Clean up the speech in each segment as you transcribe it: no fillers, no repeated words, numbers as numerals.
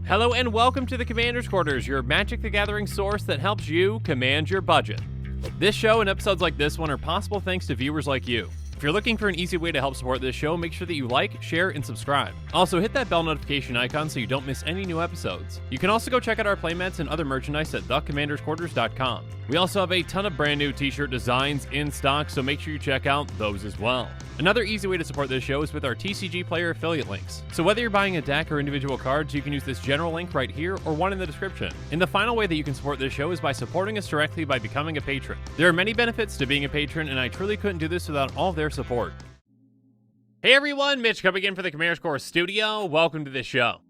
Hello and welcome to the Commander's Quarters, your Magic the Gathering source that helps you command your budget. This show and episodes like this one are possible thanks to viewers like you. If you're looking for an easy way to help support this show, make sure that you like, share, and subscribe. Also, hit that bell notification icon so you don't miss any new episodes. You can also go check out our playmats and other merchandise at thecommandersquarters.com. We also have a ton of brand new t-shirt designs in stock, so make sure you check out those as well. Another easy way to support this show is with our TCG Player affiliate links. So whether you're buying a deck or individual cards, you can use this general link right here or one in the description. And the final way that you can support this show is by supporting us directly by becoming a patron. There are many benefits to being a patron, and I truly couldn't do this without all of their support. Hey everyone, Mitch coming in for the Commander's Core studio. Welcome to the show.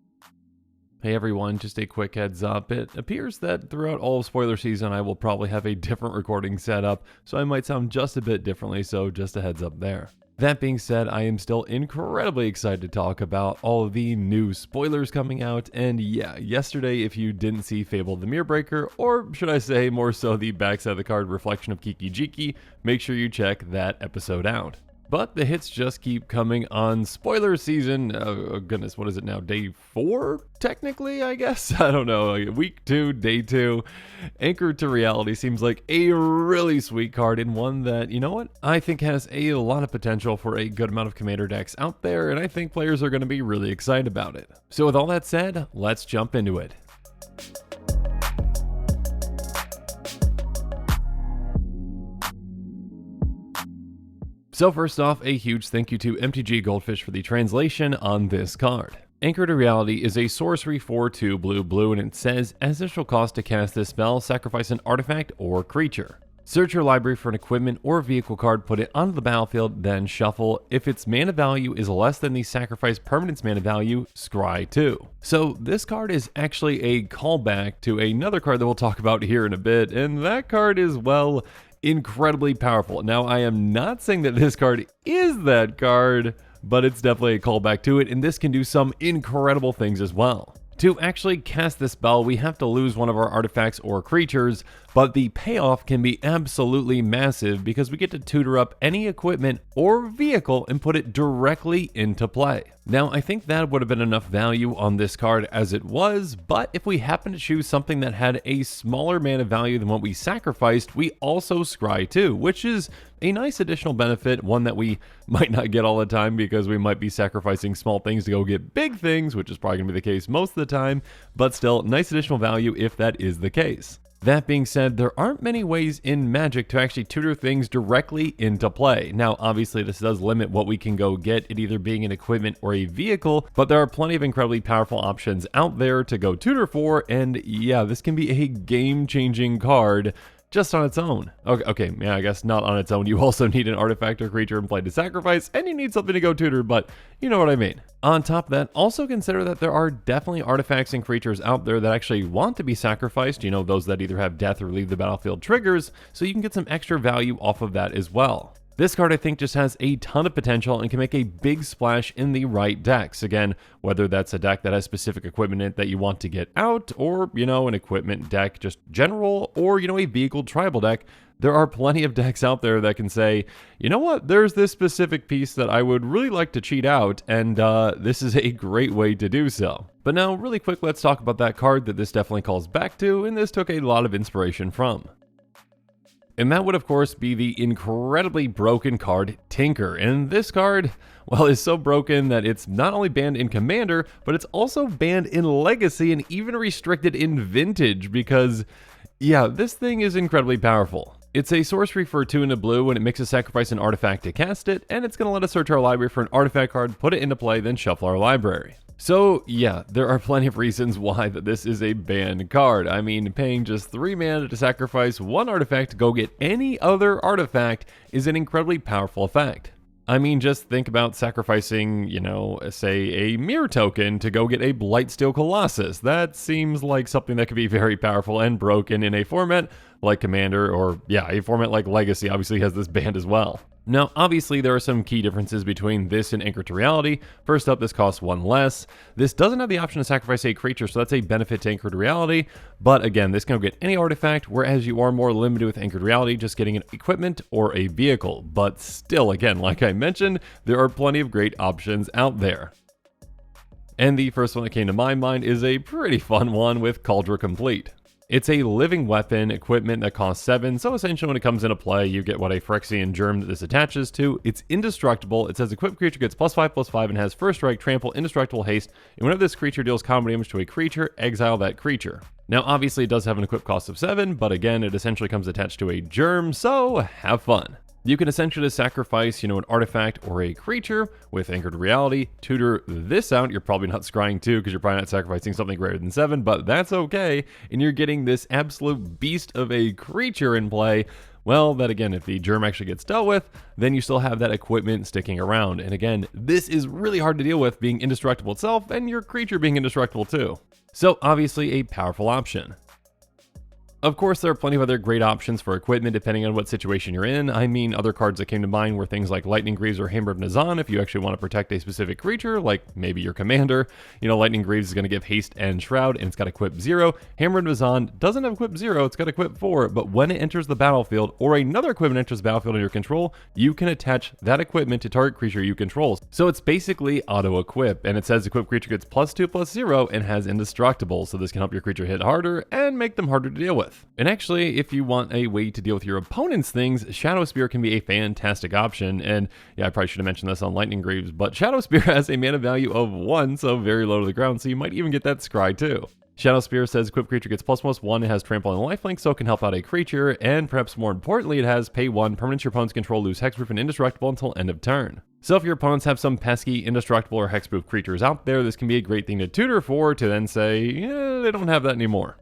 Hey everyone, just a quick heads up. It appears that throughout all of spoiler season I will probably have a different recording setup, so I might sound just a bit differently, so just a heads up there. That being said, I am still incredibly excited to talk about all of the new spoilers coming out, and yeah, yesterday if you didn't see Fable the Mirror Breaker, or should I say more so the backside of the card Reflection of Kiki Jiki, make sure you check that episode out. But the hits just keep coming on spoiler season. Oh goodness, what is it now? Day 4? Technically, I guess? I don't know. Week 2, day 2. Anchored to Reality seems like a really sweet card, and one that, you know what? I think has a lot of potential for a good amount of Commander decks out there, and I think players are going to be really excited about it. So with all that said, let's jump into it. So first off, a huge thank you to MTG Goldfish for the translation on this card. Anchor to Reality is a sorcery 4/2 blue, and it says, as initial cost to cast this spell, sacrifice an artifact or creature. Search your library for an equipment or vehicle card, put it onto the battlefield, then shuffle. If its mana value is less than the sacrifice permanent's mana value, scry 2. So this card is actually a callback to another card that we'll talk about here in a bit, and that card is, well, incredibly powerful. Now, I am not saying that this card is that card, but it's definitely a callback to it, and this can do some incredible things as well. To actually cast this spell, we have to lose one of our artifacts or creatures, but the payoff can be absolutely massive because we get to tutor up any equipment or vehicle and put it directly into play. Now, I think that would have been enough value on this card as it was, but if we happen to choose something that had a smaller mana value than what we sacrificed, we also scry 2, which is a nice additional benefit, one that we might not get all the time because we might be sacrificing small things to go get big things, which is probably going to be the case most of the time, but still, nice additional value if that is the case. That being said, there aren't many ways in Magic to actually tutor things directly into play. Now, obviously, this does limit what we can go get, it either being an equipment or a vehicle, but there are plenty of incredibly powerful options out there to go tutor for, and yeah, this can be a game-changing card just on its own. Okay, yeah, I guess not on its own. You also need an artifact or creature in play to sacrifice, and you need something to go tutor, but you know what I mean. On top of that, also consider that there are definitely artifacts and creatures out there that actually want to be sacrificed, you know, those that either have death or leave the battlefield triggers, so you can get some extra value off of that as well. This card, I think, just has a ton of potential and can make a big splash in the right decks. Again, whether that's a deck that has specific equipment in it that you want to get out, or, you know, an equipment deck just general, or, you know, a vehicle tribal deck, there are plenty of decks out there that can say, you know what, there's this specific piece that I would really like to cheat out, and this is a great way to do so. But now, really quick, let's talk about that card that this definitely calls back to, and this took a lot of inspiration from. And that would, of course, be the incredibly broken card, Tinker. And this card, well, is so broken that it's not only banned in Commander, but it's also banned in Legacy and even restricted in Vintage because, yeah, this thing is incredibly powerful. It's a sorcery for 2 and a blue, and it makes us sacrifice an artifact to cast it, and it's going to let us search our library for an artifact card, put it into play, then shuffle our library. So yeah, there are plenty of reasons why that this is a banned card. I mean, paying just 3 mana to sacrifice 1 artifact to go get any other artifact is an incredibly powerful effect. I mean, just think about sacrificing, you know, say a mirror token to go get a Blightsteel Colossus. That seems like something that could be very powerful and broken in a format like Commander, or yeah, a format like Legacy obviously has this banned as well. Now, obviously, there are some key differences between this and Anchor to Reality. First up, this costs 1 less. This doesn't have the option to sacrifice a creature, so that's a benefit to Anchor to Reality. But again, this can get any artifact, whereas you are more limited with Anchor to Reality, just getting an equipment or a vehicle. But still, again, like I mentioned, there are plenty of great options out there. And the first one that came to my mind is a pretty fun one with Kaldra Complete. It's a living weapon equipment that costs 7, so essentially when it comes into play, you get what a Phyrexian germ that this attaches to. It's indestructible. It says equipped creature gets +5/+5 and has first strike, trample, indestructible, haste, and whenever this creature deals combat damage to a creature, exile that creature. Now obviously it does have an equip cost of 7, but again, it essentially comes attached to a germ, so have fun. You can essentially just sacrifice, an artifact or a creature with Anchor to Reality, tutor this out. You're probably not scrying 2 because you're probably not sacrificing something greater than 7, but that's okay. And you're getting this absolute beast of a creature in play. Well, that again, if the germ actually gets dealt with, then you still have that equipment sticking around. And again, this is really hard to deal with, being indestructible itself and your creature being indestructible too. So obviously a powerful option. Of course, there are plenty of other great options for equipment depending on what situation you're in. I mean, other cards that came to mind were things like Lightning Greaves or Hammer of Nazan if you actually want to protect a specific creature, like maybe your commander. Lightning Greaves is going to give haste and shroud, and it's got equip 0. Hammer of Nazan doesn't have equip 0, it's got equip 4, but when it enters the battlefield or another equipment enters the battlefield under your control, you can attach that equipment to target creature you control. So it's basically auto-equip, and it says equipped creature gets +2/+0 and has indestructible, so this can help your creature hit harder and make them harder to deal with. And actually, if you want a way to deal with your opponent's things, Shadow Spear can be a fantastic option. And yeah, I probably should have mentioned this on Lightning Greaves, but Shadow Spear has a mana value of 1, so very low to the ground, so you might even get that scry too. Shadow Spear says equipped creature gets +1/+1, it has trample and lifelink, so it can help out a creature, and perhaps more importantly, it has pay 1, permanents your opponents control lose hexproof and indestructible until end of turn. So if your opponents have some pesky, indestructible, or hexproof creatures out there, this can be a great thing to tutor for to then say, yeah, they don't have that anymore.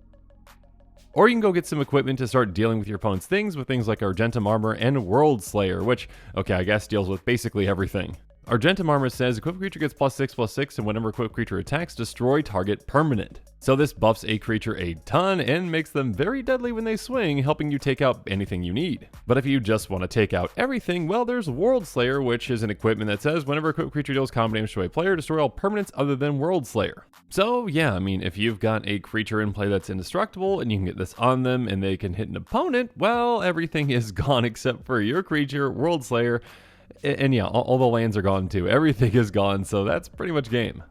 Or you can go get some equipment to start dealing with your opponent's things with things like Argentum Armor and World Slayer, which, okay, I guess deals with basically everything. Argentum Armor says equipped creature gets +6/+6, and whenever equipped creature attacks, destroy target permanent. So this buffs a creature a ton and makes them very deadly when they swing, helping you take out anything you need. But if you just want to take out everything, well, there's World Slayer, which is an equipment that says whenever equipped creature deals combat damage to a player, destroy all permanents other than World Slayer. So yeah, I mean, if you've got a creature in play that's indestructible and you can get this on them and they can hit an opponent, well, everything is gone except for your creature, World Slayer. And yeah, all the lands are gone too. Everything is gone, so that's pretty much game.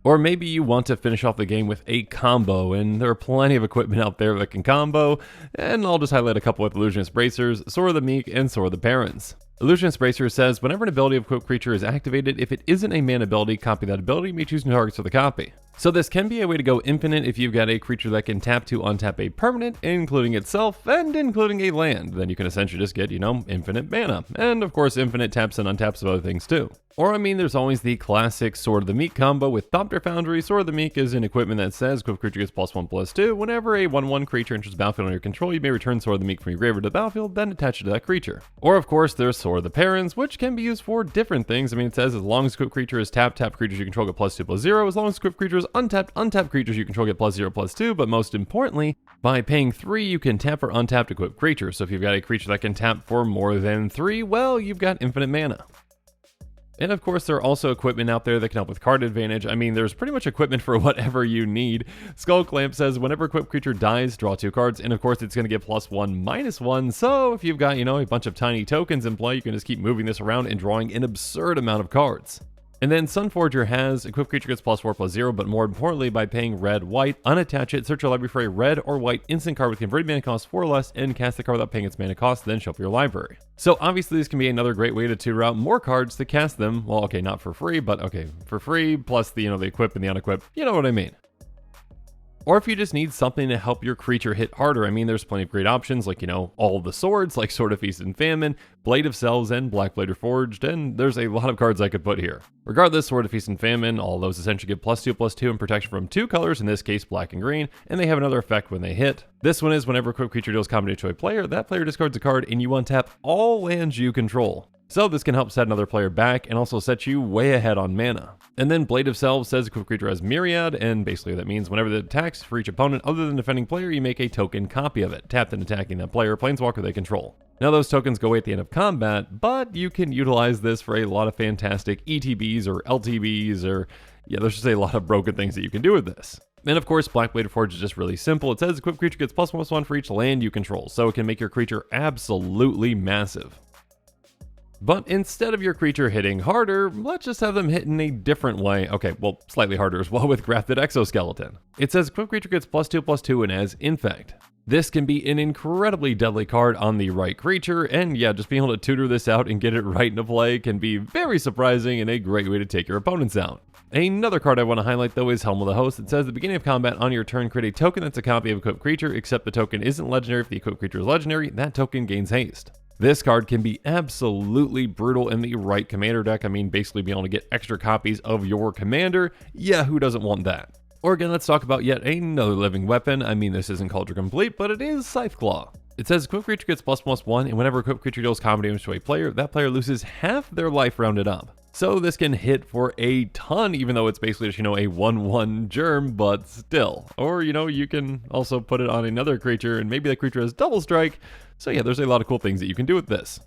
Or maybe you want to finish off the game with a combo, and there are plenty of equipment out there that can combo, and I'll just highlight a couple with Illusionist Bracers, Sword of the Meek, and Sword of the Barons. Illusionist Bracer says, whenever an ability of equipped creature is activated, if it isn't a mana ability, copy that ability, may choose new targets for the copy. So this can be a way to go infinite if you've got a creature that can tap to untap a permanent, including itself, and including a land. Then you can essentially just get, infinite mana. And of course, infinite taps and untaps of other things too. Or I mean, there's always the classic Sword of the Meek combo with Thopter Foundry. Sword of the Meek is an equipment that says equipped creature gets +1/+2. Whenever a 1/1 creature enters the battlefield under your control, you may return Sword of the Meek from your graveyard to the battlefield, then attach it to that creature. Or of course, there's Sword of the Parents, which can be used for different things. I mean, it says as long as equipped creature is tapped, tap creatures you control get +2/+0. As long as equipped creature is untapped, untap creatures you control get +0/+2. But most importantly, by paying 3, you can tap for untapped equipped creatures. So if you've got a creature that can tap for more than 3, well, you've got infinite mana. And of course, there are also equipment out there that can help with card advantage. I mean, there's pretty much equipment for whatever you need. Skull Clamp says, whenever equipped creature dies, draw 2 cards. And of course, it's going to get +1/-1. So if you've got, a bunch of tiny tokens in play, you can just keep moving this around and drawing an absurd amount of cards. And then Sunforger has equipped creature gets +4/+0, but more importantly, by paying red, white, unattach it, search your library for a red or white instant card with converted mana cost 4 or less, and cast the card without paying its mana cost, then shuffle your library. So obviously this can be another great way to tutor out more cards to cast them. Well, okay, not for free, but okay, for free, plus the, the equip and the unequip, you know what I mean. Or if you just need something to help your creature hit harder, I mean, there's plenty of great options like, all of the swords, like Sword of Feast and Famine, Blade of Selves, and Black Blade Reforged, and there's a lot of cards I could put here. Regardless, Sword of Feast and Famine, all those essentially give +2/+2 and protection from 2 colors, in this case black and green, and they have another effect when they hit. This one is whenever a equipped creature deals combat to a player, that player discards a card and you untap all lands you control. So this can help set another player back and also set you way ahead on mana. And then Blade of Selves says equipped creature has Myriad, and basically that means whenever it attacks for each opponent other than defending player, you make a token copy of it, tapped and attacking that player or planeswalker they control. Now those tokens go away at the end of combat, but you can utilize this for a lot of fantastic ETBs or LTBs or, yeah, there's just a lot of broken things that you can do with this. And of course, Black Blade of Forge is just really simple. It says equipped creature gets +1/+1 for each land you control, so it can make your creature absolutely massive. But instead of your creature hitting harder, let's just have them hit in a different way. Okay, well, slightly harder as well with Grafted Exoskeleton. It says equipped creature gets +2/+2 and has Infect. This can be an incredibly deadly card on the right creature, and yeah, just being able to tutor this out and get it right into play can be very surprising and a great way to take your opponents out. Another card I want to highlight though is Helm of the Host. It says at the beginning of combat on your turn, create a token that's a copy of equipped creature, except the token isn't legendary. If the equipped creature is legendary, that token gains haste. This card can be absolutely brutal in the right commander deck. I mean, basically being able to get extra copies of your commander. Yeah, who doesn't want that? Or again, let's talk about yet another living weapon. I mean, this isn't Kaldra complete, but it is Scytheclaw. It says equipped creature gets ++1, and whenever equipped creature deals combat damage to a player, that player loses half their life rounded up. So this can hit for a ton, even though it's basically just, a 1/1 germ, but still. Or, you can also put it on another creature, and maybe that creature has double strike. So yeah, there's a lot of cool things that you can do with this.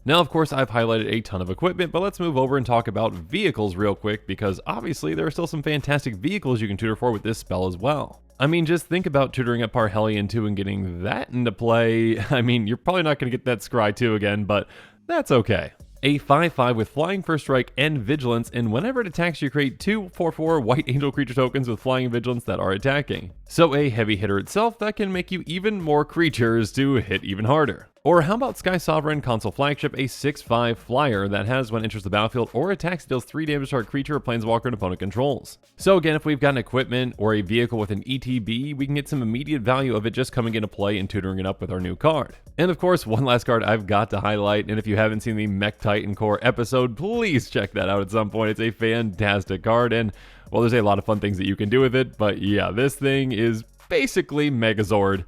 Now, of course, I've highlighted a ton of equipment, but let's move over and talk about vehicles real quick, because obviously there are still some fantastic vehicles you can tutor for with this spell as well. I mean, just think about tutoring up Parhelion 2 and getting that into play. I mean, you're probably not going to get that Scry 2 again, but that's okay. A 5/5 with Flying First Strike and Vigilance, and whenever it attacks, you create 2 4/4 White Angel creature tokens with Flying and Vigilance that are attacking. So a heavy hitter itself that can make you even more creatures to hit even harder. Or how about Sky Sovereign Console Flagship, a 6/5 flyer that has when it enters the battlefield or attacks deals 3 damage to our creature or planeswalker an opponent controls. So again, if we've got an equipment or a vehicle with an ETB, we can get some immediate value of it just coming into play and tutoring it up with our new card. And of course, one last card I've got to highlight, and if you haven't seen the Mech Titan Core episode, please check that out at some point. It's a fantastic card, and well, there's a lot of fun things that you can do with it, but yeah, this thing is basically Megazord.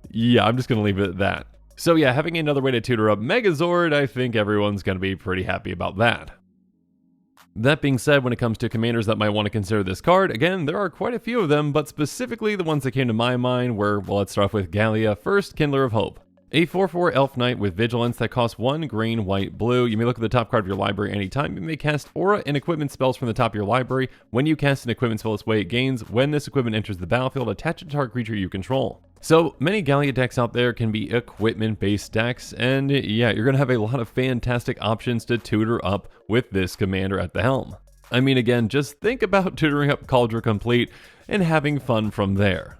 Yeah, I'm just gonna leave it at that. So yeah, having another way to tutor up Megazord, I think everyone's going to be pretty happy about that. That being said, when it comes to commanders that might want to consider this card, again, there are quite a few of them, but specifically the ones that came to my mind were, well, let's start off with Gallia. First, Kindler of Hope. A 4/4 Elf Knight with Vigilance that costs 1 green, white, blue. You may look at the top card of your library anytime. You may cast aura and equipment spells from the top of your library. When you cast an equipment spell, its way it gains. When this equipment enters the battlefield, attach it to target creature you control. So many Gallia decks out there can be equipment-based decks, and yeah, you're going to have a lot of fantastic options to tutor up with this commander at the helm. I mean, again, just think about tutoring up Kaldra complete and having fun from there.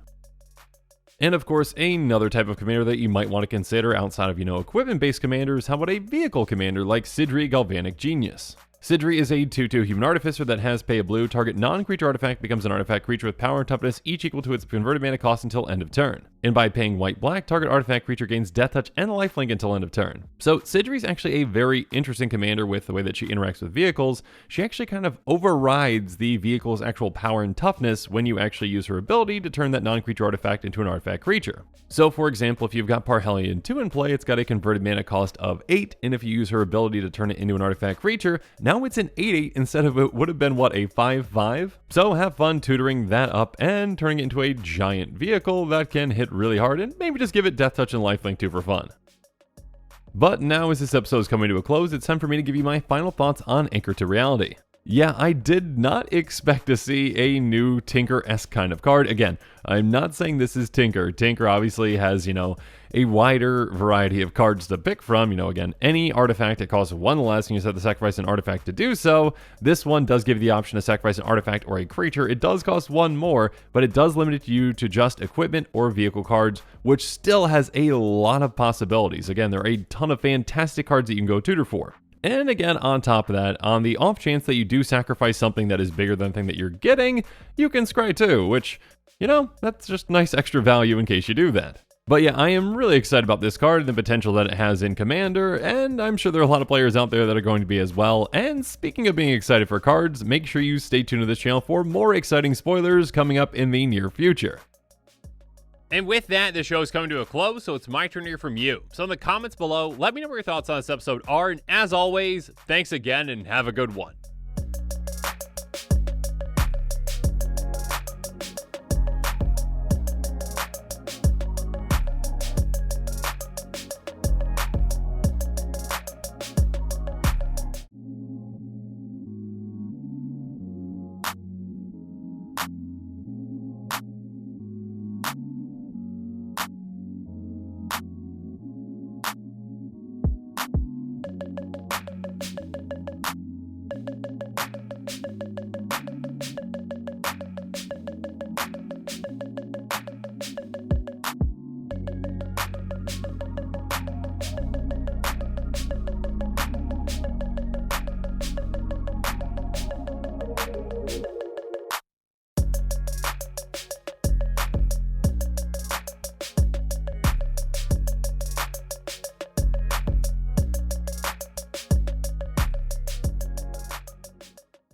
And of course, another type of commander that you might want to consider outside of, equipment-based commanders, how about a vehicle commander like Sydri Galvanic Genius? Sydri is a 2/2 human artificer that has pay a blue. Target non-creature artifact becomes an artifact creature with power and toughness, each equal to its converted mana cost until end of turn. And by paying white-black, target artifact creature gains death touch and lifelink until end of turn. So Sydri is actually a very interesting commander with the way that she interacts with vehicles. She actually kind of overrides the vehicle's actual power and toughness when you actually use her ability to turn that non-creature artifact into an artifact creature. So for example, if you've got Parhelion 2 in play, it's got a converted mana cost of 8, and if you use her ability to turn it into an artifact creature, now it's an 8/8 instead of it would have been, what, a 5/5? So have fun tutoring that up and turning it into a giant vehicle that can hit really hard, and maybe just give it death touch and lifelink too for fun. But now as this episode is coming to a close, it's time for me to give you my final thoughts on Anchor to Reality. Yeah, I did not expect to see a new Tinker-esque kind of card. Again, I'm not saying this is Tinker. Tinker obviously has, a wider variety of cards to pick from. Again, any artifact that costs 1 less and you just have to sacrifice an artifact to do so. This one does give you the option to sacrifice an artifact or a creature. It does cost 1 more, but it does limit you to just equipment or vehicle cards, which still has a lot of possibilities. Again, there are a ton of fantastic cards that you can go tutor for. And again, on top of that, on the off chance that you do sacrifice something that is bigger than the thing that you're getting, you can scry too, which, that's just nice extra value in case you do that. But yeah, I am really excited about this card and the potential that it has in Commander, and I'm sure there are a lot of players out there that are going to be as well. And speaking of being excited for cards, make sure you stay tuned to this channel for more exciting spoilers coming up in the near future. And with that, the show is coming to a close, so it's my turn to hear from you. So in the comments below, let me know what your thoughts on this episode are, and as always, thanks again and have a good one.